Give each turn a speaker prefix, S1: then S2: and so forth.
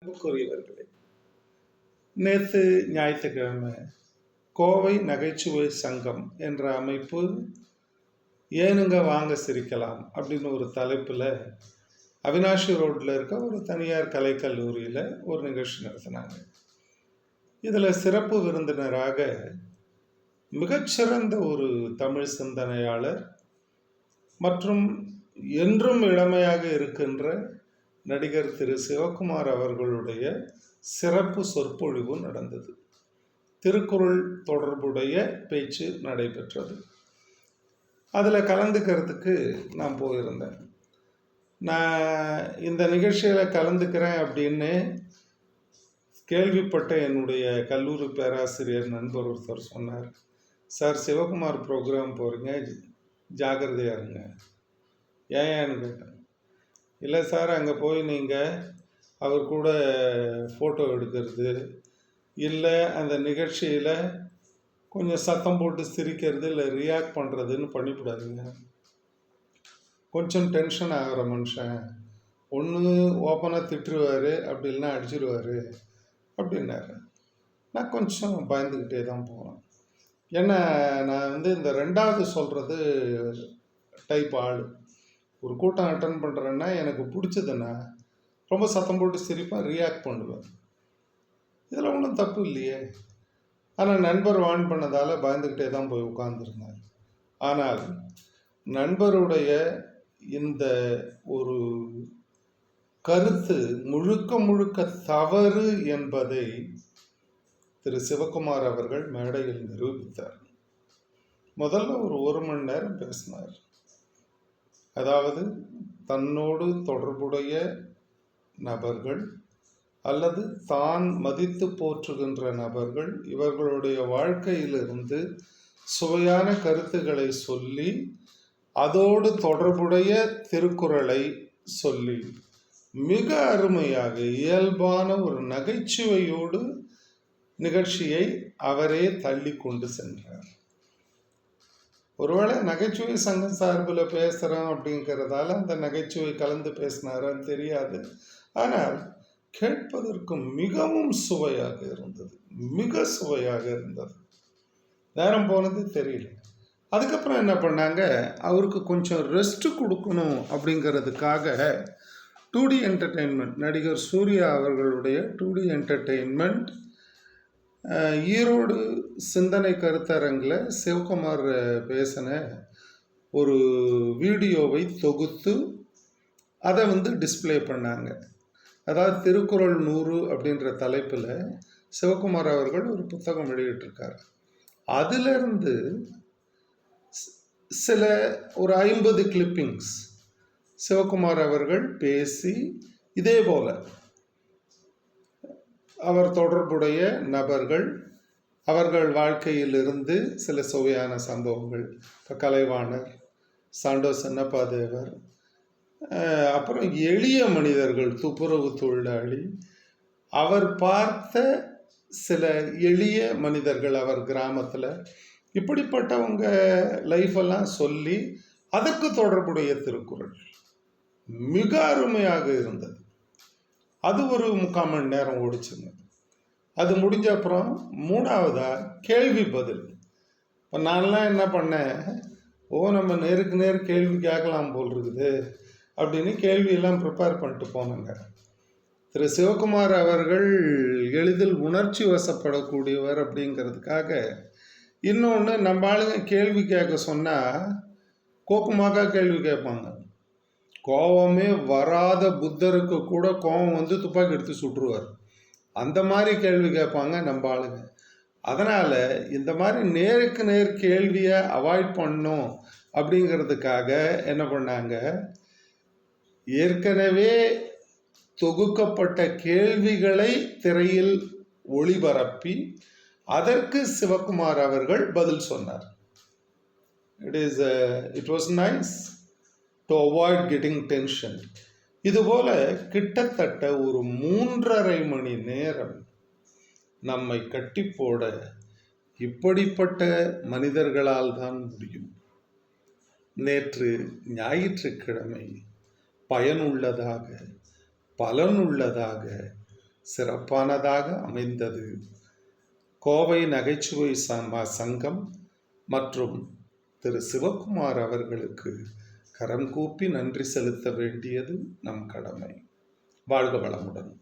S1: அன்புக்குரியவர்களே, நேற்று ஞாயிற்றுக்கிழமை கோவை நகைச்சுவை சங்கம் என்ற அமைப்பு ஏனுங்க வாங்க சிரிக்கலாம் அப்படின்னு ஒரு தலைப்பில் அவினாஷி ரோட்டில் இருக்க ஒரு தனியார் கலைக்கல்லூரியில் ஒரு நிகழ்ச்சி நடத்தினாங்க. இதில் சிறப்பு விருந்தினராக மிகச்சிறந்த ஒரு தமிழ் சிந்தனையாளர் மற்றும் என்றும் இளமையாக இருக்கின்ற நடிகர் திரு சிவகுமார் அவர்களுடைய சிறப்பு சொற்பொழிவு நடந்தது. திருக்குறள் தொடர்புடைய பேச்சு நடைபெற்றது. அதில் கலந்துக்கிறதுக்கு நான் போயிருந்தேன். நான் இந்த நிகழ்ச்சியில் கலந்துக்கிறேன் அப்படின்னு கேள்விப்பட்ட என்னுடைய கல்லூரி பேராசிரியர் நண்பர் ஒருத்தர் சொன்னார், சார் சிவகுமார் ப்ரோக்ராம் போகிறீங்க, ஜாகிரதையாக இருங்க. ஏன்னு கேட்டேன். இல்லை சார், அங்கே போய் நீங்கள் அவர் கூட ஃபோட்டோ எடுக்கிறது, இல்லை அந்த நிகழ்ச்சியில் கொஞ்சம் சத்தம் போட்டு சிரிக்கிறது, இல்லை ரியாக்ட் பண்ணுறதுன்னு பண்ணிவிடாதுங்க. கொஞ்சம் டென்ஷன் ஆகிற மனுஷன், ஒன்று ஓப்பனாக திட்டுருவார், அப்படி இல்லைன்னா அடிச்சிடுவார் அப்படின்னாரு. நான் கொஞ்சம் பயந்துக்கிட்டே தான் போனேன். ஏன்னா நான் இந்த ரெண்டாவது சொல்கிறது டைப் ஆள். ஒரு கூட்டம் அட்டன் பண்ணுறேன்னா எனக்கு பிடிச்சதுன்னா ரொம்ப சத்தம் போட்டு சிரிப்பேன், ரியாக்ட் பண்ணுவேன். இதில் ஒன்றும் தப்பு இல்லையே. ஆனால் நண்பர் வான் பண்ணதால் பயந்துக்கிட்டே தான் போய் உட்கார்ந்துருந்தார். ஆனால் நண்பருடைய இந்த ஒரு கருத்து முழுக்க முழுக்க தவறு என்பதை திரு சிவகுமார் அவர்கள் மேடையில் நிரூபித்தார். முதல்ல ஒரு மணி நேரம் பேசினார். அதாவது தன்னோடு தொடர்புடைய நபர்கள் அல்லது தான் மதித்து போற்றுகின்ற நபர்கள் இவர்களுடைய வாழ்க்கையிலிருந்து சுவையான கருத்துக்களை சொல்லி அதோடு தொடர்புடைய திருக்குறளை சொல்லி மிக அருமையாக இயல்பான ஒரு நகைச்சுவையோடு நிகழ்ச்சியை அவரே தள்ளி கொண்டு சென்றார். ஒருவேளை நகைச்சுவை சங்கம் சார்பில் பேசுகிறோம் அப்படிங்கிறதால அந்த நகைச்சுவை கலந்து பேசினாரான்னு தெரியாது. ஆனால் கேட்பதற்கு மிகவும் சுவையாக இருந்தது, மிக சுவையாக இருந்தது. நேரம் போனது தெரியல. அதுக்கப்புறம் என்ன பண்ணாங்க, அவருக்கு கொஞ்சம் ரெஸ்ட் கொடுக்கணும் அப்படிங்கிறதுக்காக 2D என்டர்டெயின்மெண்ட், நடிகர் சூர்யா அவர்களுடைய 2D என்டர்டெயின்மெண்ட் ஈரோடு சிந்தனை கருத்தரங்கில் சிவகுமார் பேசின ஒரு வீடியோவை தொகுத்து அதை டிஸ்பிளே பண்ணாங்க. அதாவது திருக்குறள் 100 அப்படின்ற தலைப்பில் சிவகுமார் அவர்கள் ஒரு புத்தகம் வெளியிட்டிருக்கார். அதிலிருந்து சில ஒரு 50 கிளிப்பிங்ஸ் சிவகுமார் அவர்கள் பேசி இதே போல் அவர் தொடர்புடைய நபர்கள் அவர்கள் வாழ்க்கையிலிருந்து சில சுவையான சம்பவங்கள், இப்போ கலைவாணர், சாண்டோ சின்னப்பாதேவர், அப்புறம் எளிய மனிதர்கள், துப்புரவு தொழிலாளி, அவர் பார்த்த சில எளிய மனிதர்கள் அவர் கிராமத்தில், இப்படிப்பட்டவங்க லைஃபெல்லாம் சொல்லி அதற்கு தொடர்புடைய திருக்குறள் மிக அருமையாக இருந்தது. அது ஒரு 3/4 மணி நேரம் ஓடிச்சுங்க. அது முடிஞ்ச அப்புறம் 3வதா கேள்வி பதில். இப்போ நான்லாம் என்ன பண்ணேன், நம்ம நேருக்கு நேர் கேள்வி கேட்கலாம் போல் இருக்குது அப்படின்னு கேள்வியெல்லாம் ப்ரிப்பேர் பண்ணிட்டு போனேங்க. திரு சிவகுமார் அவர்கள் எளிதில் உணர்ச்சி வசப்படக்கூடியவர் அப்படிங்கிறதுக்காக இன்னொன்று, நம்ம ஆளுங்க கேள்வி கேட்க சொன்னால் கோபமாக கேள்வி கேட்பாங்க. கோபமே வராத புத்தருக்கு கூட கோபம் துப்பாக்கி எடுத்து சுட்டுருவார். அந்த மாதிரி கேள்வி கேட்பாங்க நம்ம ஆளுங்க. அதனால் இந்த மாதிரி நேருக்கு நேர் கேள்வியை அவாய்ட் பண்ணும் அப்படிங்கிறதுக்காக என்ன பண்ணாங்க, ஏற்கனவே தொகுக்கப்பட்ட கேள்விகளை திரையில் ஒளிபரப்பி அதற்கு சிவகுமார் அவர்கள் பதில் சொன்னார். It was nice to avoid getting tension. இதுபோல் கிட்டத்தட்ட ஒரு 3.5 மணி நேரம் நம்மை கட்டி போட இப்படிப்பட்ட மனிதர்களால் தான் முடியும். நேற்று ஞாயிற்றுக்கிழமை பயனுள்ளதாக பலனுள்ளதாக சிறப்பானதாக அமைந்தது. கோவை நகைச்சுவை சங்கம் மற்றும் திரு சிவகுமார் அவர்களுக்கு கரம் கூப்பி நன்றி செலுத்த வேண்டியது நம் கடமை. வாழ்க வளமுடன்.